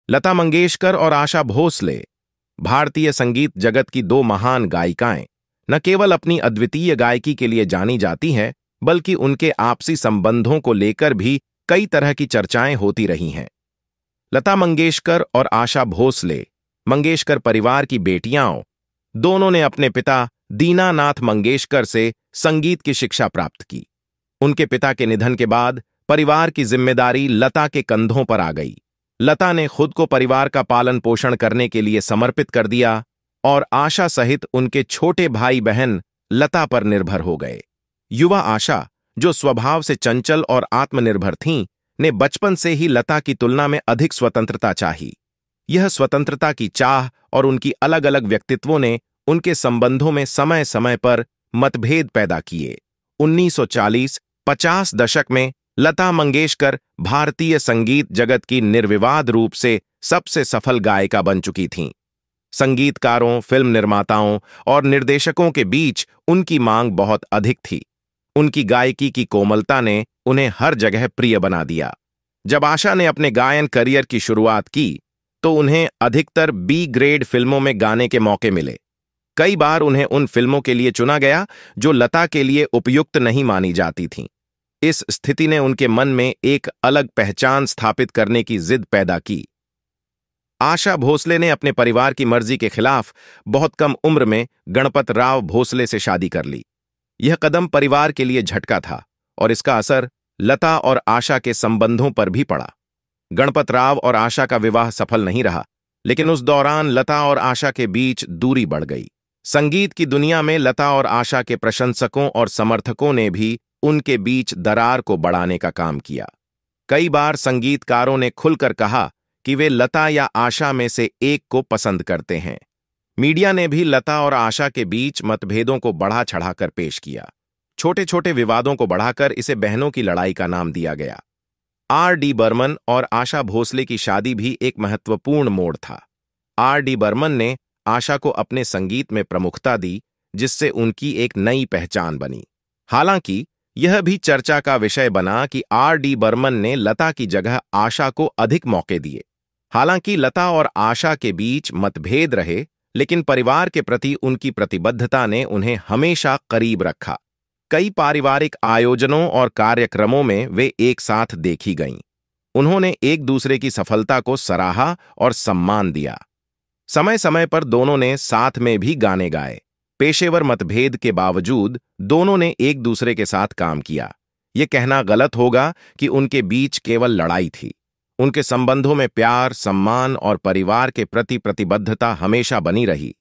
लता मंगेशकर और आशा भोसले भारतीय संगीत जगत की दो महान गायिकाएं न केवल अपनी अद्वितीय गायकी के लिए जानी जाती हैं, बल्कि उनके आपसी संबंधों को लेकर भी कई तरह की चर्चाएं होती रही हैं। लता मंगेशकर और आशा भोसले मंगेशकर परिवार की बेटियां दोनों ने अपने पिता दीनानाथ मंगेशकर से संगीत की शिक्षा प्राप्त की। उनके पिता के निधन के बाद परिवार की जिम्मेदारी लता के कंधों पर आ गई। लता ने खुद को परिवार का पालन पोषण करने के लिए समर्पित कर दिया और आशा सहित उनके छोटे भाई बहन लता पर निर्भर हो गए। युवा आशा, जो स्वभाव से चंचल और आत्मनिर्भर थीं, ने बचपन से ही लता की तुलना में अधिक स्वतंत्रता चाही। यह स्वतंत्रता की चाह और उनकी अलग अलग व्यक्तित्वों ने उनके संबंधों में समय समय पर मतभेद पैदा किए। 1940-50 दशक में लता मंगेशकर भारतीय संगीत जगत की निर्विवाद रूप से सबसे सफल गायिका बन चुकी थीं। संगीतकारों, फिल्म निर्माताओं और निर्देशकों के बीच उनकी मांग बहुत अधिक थी। उनकी गायकी की कोमलता ने उन्हें हर जगह प्रिय बना दिया। जब आशा ने अपने गायन करियर की शुरुआत की, तो उन्हें अधिकतर बी ग्रेड फिल्मों में गाने के मौके मिले। कई बार उन्हें उन फिल्मों के लिए चुना गया जो लता के लिए उपयुक्त नहीं मानी जाती थीं। इस स्थिति ने उनके मन में एक अलग पहचान स्थापित करने की जिद पैदा की। आशा भोसले ने अपने परिवार की मर्जी के खिलाफ बहुत कम उम्र में गणपत राव भोसले से शादी कर ली। यह कदम परिवार के लिए झटका था और इसका असर लता और आशा के संबंधों पर भी पड़ा। गणपत राव और आशा का विवाह सफल नहीं रहा, लेकिन उस दौरान लता और आशा के बीच दूरी बढ़ गई। संगीत की दुनिया में लता और आशा के प्रशंसकों और समर्थकों ने भी उनके बीच दरार को बढ़ाने का काम किया। कई बार संगीतकारों ने खुलकर कहा कि वे लता या आशा में से एक को पसंद करते हैं। मीडिया ने भी लता और आशा के बीच मतभेदों को बढ़ा चढ़ाकर पेश किया। छोटे छोटे विवादों को बढ़ाकर इसे बहनों की लड़ाई का नाम दिया गया। R.D. बर्मन और आशा भोसले की शादी भी एक महत्वपूर्ण मोड़ था। R.D. बर्मन ने आशा को अपने संगीत में प्रमुखता दी, जिससे उनकी एक नई पहचान बनी। हालांकि यह भी चर्चा का विषय बना कि R.D. बर्मन ने लता की जगह आशा को अधिक मौके दिए। हालांकि लता और आशा के बीच मतभेद रहे, लेकिन परिवार के प्रति उनकी प्रतिबद्धता ने उन्हें हमेशा करीब रखा। कई पारिवारिक आयोजनों और कार्यक्रमों में वे एक साथ देखी गईं। उन्होंने एक दूसरे की सफलता को सराहा और सम्मान दिया। समय समय पर दोनों ने साथ में भी गाने गाए। पेशेवर मतभेद के बावजूद दोनों ने एक दूसरे के साथ काम किया। ये कहना गलत होगा कि उनके बीच केवल लड़ाई थी। उनके संबंधों में प्यार, सम्मान और परिवार के प्रति प्रतिबद्धता हमेशा बनी रही।